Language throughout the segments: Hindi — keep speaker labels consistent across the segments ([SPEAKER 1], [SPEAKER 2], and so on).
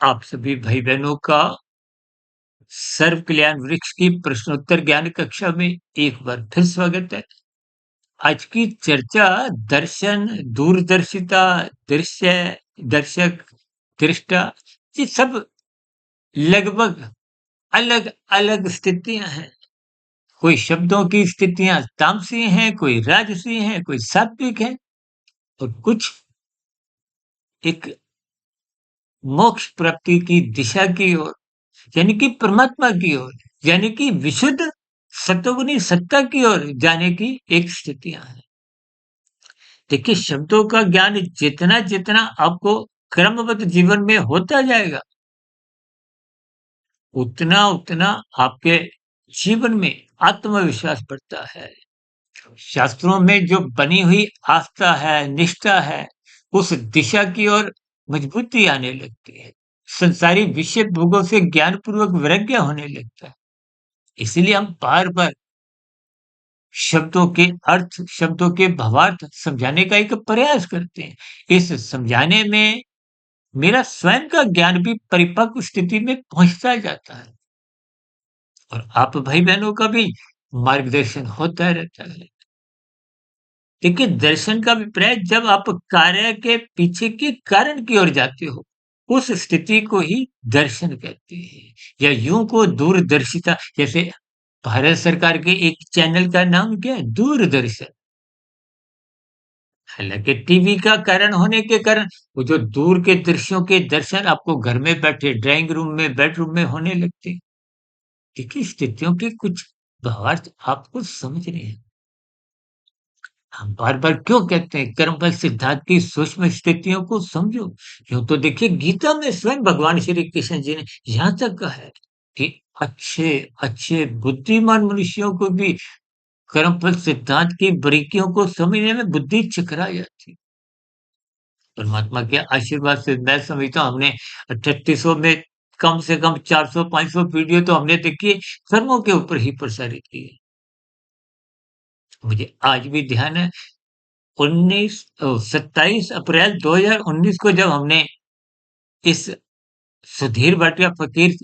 [SPEAKER 1] आप सभी भाई बहनों का सर्व कल्याण वृक्ष की प्रश्नोत्तर ज्ञान कक्षा में एक बार फिर स्वागत है। आज की चर्चा दर्शन, दूरदर्शिता, दृश्य, दर्शक, दृष्टा, ये सब लगभग अलग-अलग स्थितियां हैं। कोई शब्दों की स्थितियां तामसी हैं, कोई राजसी हैं, कोई सात्विक है और कुछ एक मोक्ष प्राप्ति की दिशा की ओर यानी कि परमात्मा की ओर, यानी कि विशुद्ध सत्वगुणी सत्ता की ओर जाने की एक स्थितियां हैं। देखिए, शब्दों का ज्ञान जितना जितना आपको क्रमबद्ध जीवन में होता जाएगा, उतना उतना आपके जीवन में आत्मविश्वास बढ़ता है। शास्त्रों में जो बनी हुई आस्था है, निष्ठा है, उस दिशा की ओर मजबूती आने लगती है। संसारी विषय भोगों से ज्ञानपूर्वक विरक्य होने लगता है। इसीलिए हम बार-बार शब्दों के अर्थ, शब्दों के भावार्थ समझाने का एक प्रयास करते हैं। इस समझाने में मेरा स्वयं का ज्ञान भी परिपक्व स्थिति में पहुँचता जाता है और आप भाई-बहनों का भी मार्गदर्शन होता रहता है। देखिए, दर्शन का अभिप्राय जब आप कार्य के पीछे के कारण की ओर जाते हो, उस स्थिति को ही दर्शन कहते हैं या यूँ को दूरदर्शिता जैसे भारत सरकार के एक चैनल का नाम क्या है? दूरदर्शन। हालाँकि टीवी का कारण होने के कारण वो जो दूर के दृश्यों के दर्शन आपको घर में बैठे ड्राइंग रूम में, बेडरूम में होने लगते हैं। देखिए, स्थितियों के कुछ भावार्थ आपको समझने हैं। हम बार-बार क्यों कहते हैं कर्मफल सिद्धांत की सूक्ष्म स्थितियों को समझो। यूँ तो देखिए गीता में स्वयं भगवान श्री कृष्ण जी ने यहाँ तक कहा है कि अच्छे बुद्धिमान मनुष्यों को भी कर्मफल सिद्धांत की बारीकियों को समझने में बुद्धि चकरा जाती है। परमात्मा के आशीर्वाद से मैं समझता हूँ हमने 3800 में कम से कम 400-500 वीडियो तो हमने देखिए कर्मों के ऊपर ही प्रसारित की है। मुझे आज भी ध्यान है 27 अप्रैल 2019 को जब हमने इस सुधीर भाटिया फकीर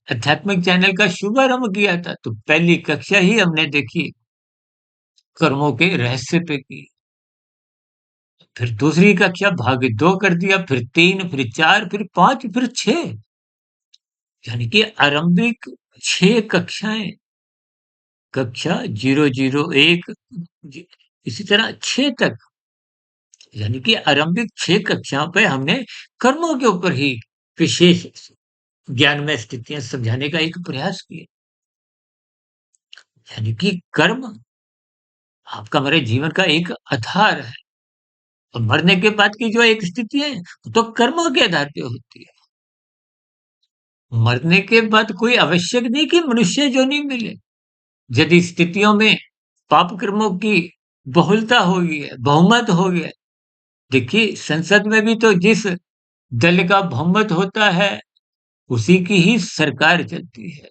[SPEAKER 1] आध्यात्मिक चैनल का शुभारंभ किया था, तो पहली कक्षा ही हमने देखी कर्मों के रहस्य पे की। फिर दूसरी कक्षा भाग 2 कर दिया, फिर 3, फिर 4, फिर 5, फिर 6 यानी कि आरंभिक 6 कक्षाएँ, कक्षा 001 ज इसी तरह 6 तक यानी कि आरंभिक 6 कक्षाओं पे हमने कर्मों के ऊपर ही विशेष ज्ञानमय स्थितियाँ समझाने का एक प्रयास किया। यानी कि कर्म आपका हमारे जीवन का एक आधार है और मरने के बाद की जो एक स्थिति है, वो तो कर्मों के आधार पे होती है। मरने के बाद कोई आवश्यक नहीं कि मनुष्य योनि मिले। यदि स्थितियों में पाप कर्मों की बहुलता हो गई है, बहुमत हो गया है। देखिए संसद में भी तो जिस दल का बहुमत होता है, उसी की ही सरकार चलती है।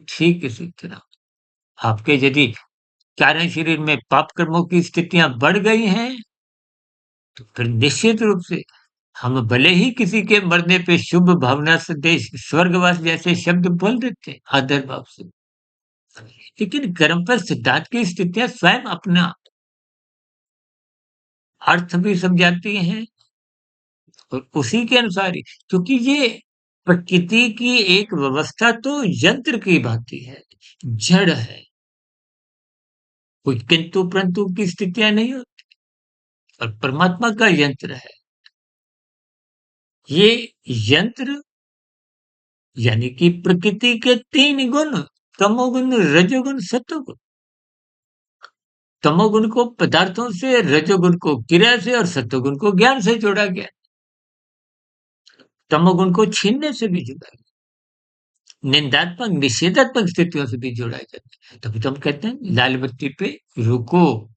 [SPEAKER 1] ठीक इसी तरह आपके यदि कारण शरीर में पाप कर्मों की स्थितियाँ बढ़ गई हैं, तो फिर निश्चित रूप से हम भले ही किसी के मरने पे शुभ भावना संदेश, स्वर्गवास जैसे शब्द बोल देते हैं आदर भाव से। लेकिन कर्म पर सिद्धांत की स्थितियाँ स्वयं अपना अर्थ भी समझाती हैं और उसी के अनुसार ही क्योंकि ये प्रकृति की एक व्यवस्था तो यंत्र की भांति है, जड़ है, कोई किंतु परंतु की स्थितियाँ नहीं होती और परमात्मा का यंत्र है। ये यंत्र यानी कि प्रकृति के 3 गुण तमोगुण, रजोगुण, सतोगुण। तमोगुण को पदार्थों से, रजोगुण को क्रिया से और सतोगुण को ज्ञान से जोड़ा गया। तमोगुण को छीनने से भी जोड़ा गया। निंदात्मक, निषेधात्मक स्थितियों से भी जोड़ा जाता है। तभी तो हम कहते हैं लाल बत्ती पे रुको,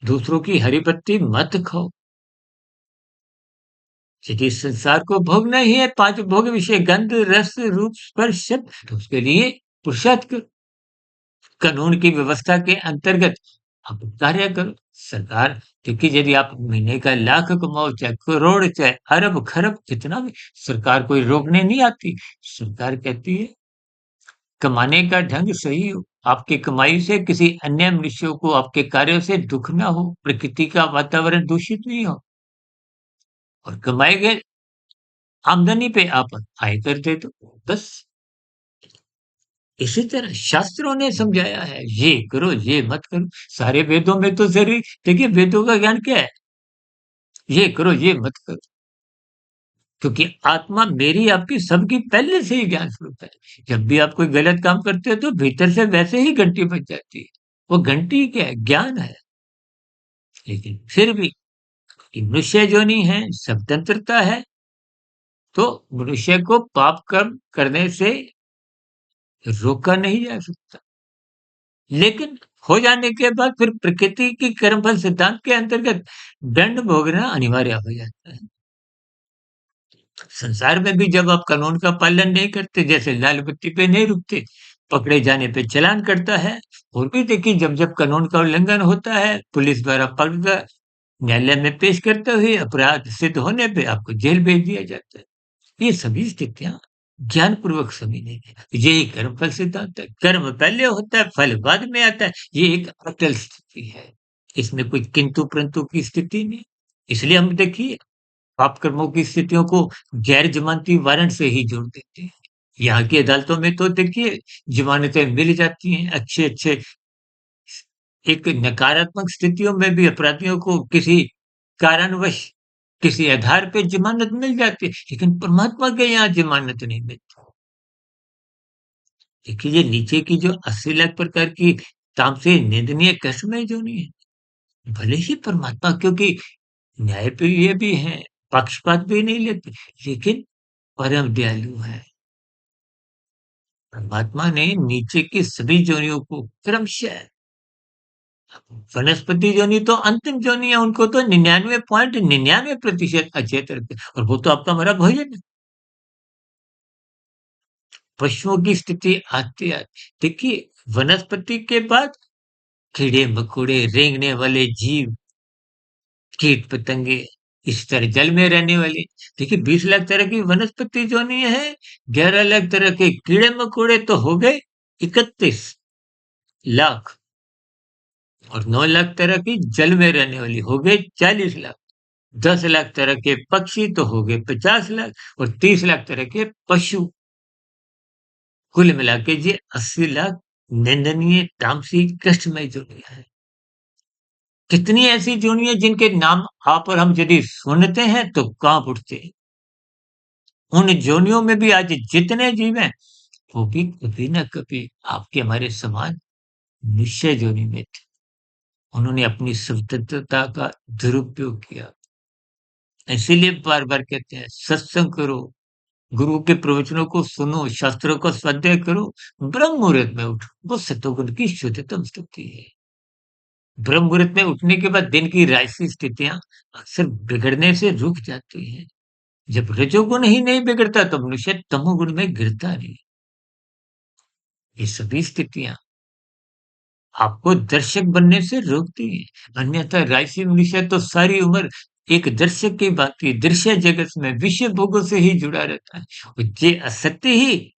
[SPEAKER 1] दूसरों की हरी बत्ती मत खाओ। यदि संसार को भोगना ही है 5 भोग विषय गंध, रस, रूप, स्पर्श, शब्द तो उसके लिए पुरुषार्थ करो। कानून की व्यवस्था के अंतर्गत आप कार्य करो। सरकार देखिए यदि आप महीने का लाख कमाओ, चाहे करोड़, चाहे अरब, खरब जितना भी, सरकार कोई रोकने नहीं आती। सरकार कहती है कमाने का ढंग सही हो, आपकी कमाई से किसी अन्य मनुष्य को आपके कार्यों से दुःख ना हो, प्रकृति का वातावरण दूषित नहीं हो और कमाए गए आमदनी पे आप आयकर दे दो। बस इसी तरह शास्त्रों ने समझाया है, ये करो, ये मत करो। सारे वेदों में तो ज़रूरी देखिए वेदों का ज्ञान क्या है? ये करो, ये मत करो। क्योंकि आत्मा मेरी आपकी सबकी पहले से ही ज्ञान स्वरूप है। जब भी आप कोई गलत काम करते हो तो भीतर से वैसे ही घंटी बज जाती है। वो घंटी क्या है? ज्ञान है। लेकिन फिर भी कि मनुष्य योनि है, स्वतंत्रता है, तो मनुष्य को पाप कर्म करने से रोका नहीं जा सकता। लेकिन हो जाने के बाद फिर प्रकृति की कर्मफल सिद्धांत के अंतर्गत दंड भोगना अनिवार्य हो जाता है। संसार में भी जब आप कानून का पालन नहीं करते, जैसे लाल बत्ती पे नहीं रुकते, पकड़े जाने पे चालान कटता है। और भी देखिए जब-जब कानून का उल्लंघन होता है, पुलिस द्वारा पकड़कर न्यायालय में पेश करते हुए अपराध सिद्ध होने पे आपको जेल भेज दिया जाता है। ये सभी स्थितियाँ ज्ञानपूर्वक समझनी है। यही कर्मफल सिद्धांत है। कर्म पहले होता है, फल बाद में आता है। ये एक अटल स्थिति है। इसमें कोई किंतु-परंतु की स्थिति नहीं। इसलिए हम देखिए पाप कर्मों की स्थितियों को गैर जमानती वारंट से ही जोड़ देते हैं। यहाँ की अदालतों में तो देखिए ज़मानतें मिल जाती हैं, अच्छे-अच्छे एक नकारात्मक स्थितियों में भी अपराधियों को किसी कारणवश, किसी आधार पे ज़मानत मिल जाती है, लेकिन परमात्मा के यहाँ ज़मानत नहीं मिलती। देखिए ये नीचे की जो 80 लाख प्रकार की तामसी निंदनीय कस्में जो नहीं है, भले ही परमात्मा क्योंकि न्यायप्रिय भी हैं, पक्षपात भी नहीं लेते, लेकिन परम दयालु है। परमात्मा ने नीचे की सभी योनियों को क्रमशः वनस्पति योनि तो अंतिम योनि है, उनको तो 99.99% अचेत रखते हैं और वो तो आपका हमारा भोजन है। पशुओं की स्थिति आते-आते देखिए वनस्पति के बाद कीड़े-मकोड़े, रेंगने वाले जीव, कीट-पतंगे, इस तरह जल में रहने वाले देखिए 20 लाख तरह की वनस्पति योनि है, 11 लाख तरह के कीड़े-मकोड़े तो हो गए 31 लाख और 9 लाख तरह की जल में रहने वाली हो गए 40 लाख। 10 लाख तरह के पक्षी तो हो गए 50 लाख और 30 लाख तरह के पशु। कुल मिला के ये 80 लाख निंदनीय, तामसिक, कष्टमय दुनिया है। कितनी ऐसी दुनिया जिनके नाम आप और हम यदि सुनते हैं तो काँप उठते हैं। उन योनियों में भी आज जितने जीव हैं, वो भी कभी न कभी आपके हमारे समान निश्चय योनि में थे। उन्होंने अपनी स्वतंत्रता का दुरुपयोग किया। इसीलिए बार-बार कहते हैं सत्संग करो, गुरु के प्रवचनों को सुनो, शास्त्रों का स्वाध्याय करो, ब्रह्म मुहूर्त में उठो। वो सतोगुण की शुद्धतम स्थिति है। ब्रह्म मुहूर्त में उठने के बाद दिन की राजसी स्थितियाँ अक्सर बिगड़ने से रुक जाती हैं। जब रजोगुण ही नहीं बिगड़ता तो मनुष्य तमोगुण में गिरता नहीं। ये सभी स्थितियाँ आपको दर्शक बनने से रोकती हैं। अन्यथा राजसी मनुष्य तो सारी उम्र एक दर्शक की भांति दृश्य जगत में विषय भोगों से ही जुड़ा रहता है। और ये असत्य ही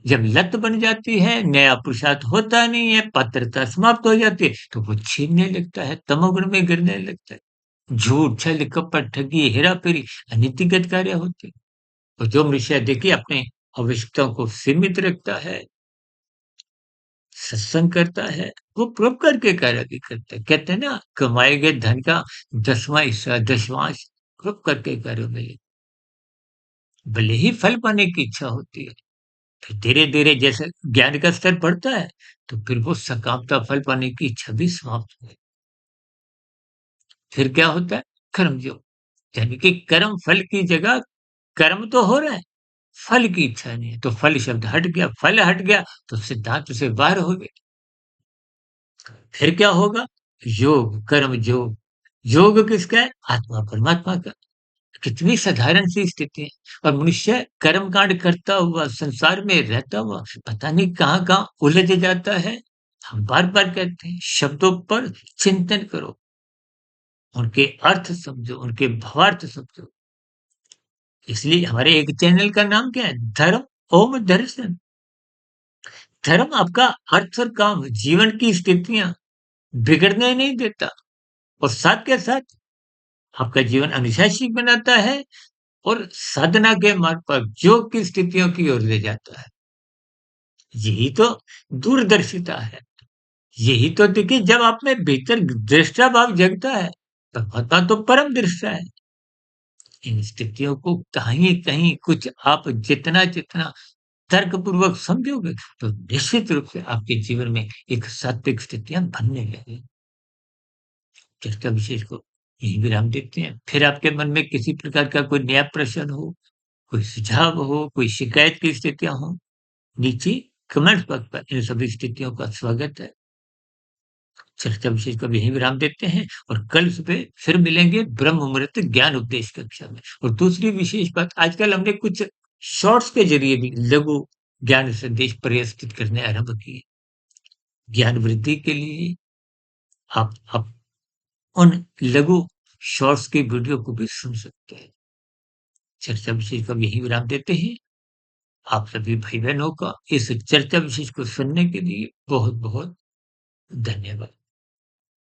[SPEAKER 1] जब लत बन जाती है, नया पुरुषार्थ होता नहीं है, पात्रता समाप्त हो जाती है, तो वो छीनने लगता है, तमोगुण में गिरने लगता है। झूठ, छल, कपट, ठगी, हेरा-फेरी अनीतिगत कार्य होते हैं। और जो मनुष्य देखिए अपने आवश्यकताओं को सीमित रखता है, सत्संग करता है, वो परोपकार के कार्य भी करता है। कहते हैं ना, कमाए गए धन का 10वाँ हिस्सा, दशमांश परोपकार के कार्यों में भले ही फल पाने की इच्छा होती है। फिर धीरे-धीरे जैसे ज्ञान का स्तर बढ़ता है, तो फिर वो सकामता फल पाने की इच्छा भी समाप्त हो जाती है। फिर क्या होता है? कर्मयोग, यानी कि कर्म फल की जगह कर्म तो हो रहा है, फल की इच्छा नहीं है, तो फल शब्द हट गया, फल हट गया, तो सिद्धांत से बाहर हो गए। फिर क्या होगा? योग, कर्म योग। योग किसका है? आत्मा परमात्मा का। कितनी साधारण सी स्थिति है और मनुष्य कर्म कांड करता हुआ संसार में रहता हुआ पता नहीं कहाँ-कहाँ उलझ जाता है। हम बार-बार कहते हैं, शब्दों पर चिंतन करो, उनके अर्थ समझो, उनके भावार्थ समझो। इसलिए हमारे एक चैनल का नाम क्या है? धर्म ओम दर्शन। धर्म आपका अर्थ और काम, जीवन की स्थितियाँ बिगड़ने नहीं देता और साथ के साथ आपका जीवन अनुशासित बनाता है और साधना के मार्ग पर योग की स्थितियों की ओर ले जाता है। यही तो दूरदर्शिता है। यही तो देखिए जब आप में भीतर दृष्टा भाव जगता है, परमात्मा तो परम दृष्टा है। इन स्थितियों को कहीं-कहीं कुछ आप जितना-जितना तर्कपूर्वक समझोगे, तो निश्चित रूप से आपके जीवन में एक सात्विक स्थितियाँ बनने लगेंगी। चर्चा विशेष को यहीं विराम देते हैं। फिर आपके मन में किसी प्रकार का कोई नया प्रश्न हो, कोई सुझाव हो, कोई शिकायत की स्थितियाँ हों, नीचे कमेंट बॉक्स पर इन सभी स्थितियों का स्वागत है। चर्चा विशेष को अब यहीं विराम देते हैं और कल सुबह फिर मिलेंगे ब्रह्म मुहूर्त ज्ञान उपदेश कक्षा में। और दूसरी विशेष बात, आजकल हमने कुछ शॉर्ट्स के ज़रिए भी लघु ज्ञान संदेश प्रस्तुत करने आरंभ किए। ज्ञान वृद्धि के लिए आप उन लघु शॉर्ट्स की वीडियो को भी सुन सकते हैं। चर्चा विशेष को अब यहीं विराम देते हैं। आप सभी भाई-बहनों का इस चर्चा विशेष को सुनने के लिए बहुत-बहुत धन्यवाद।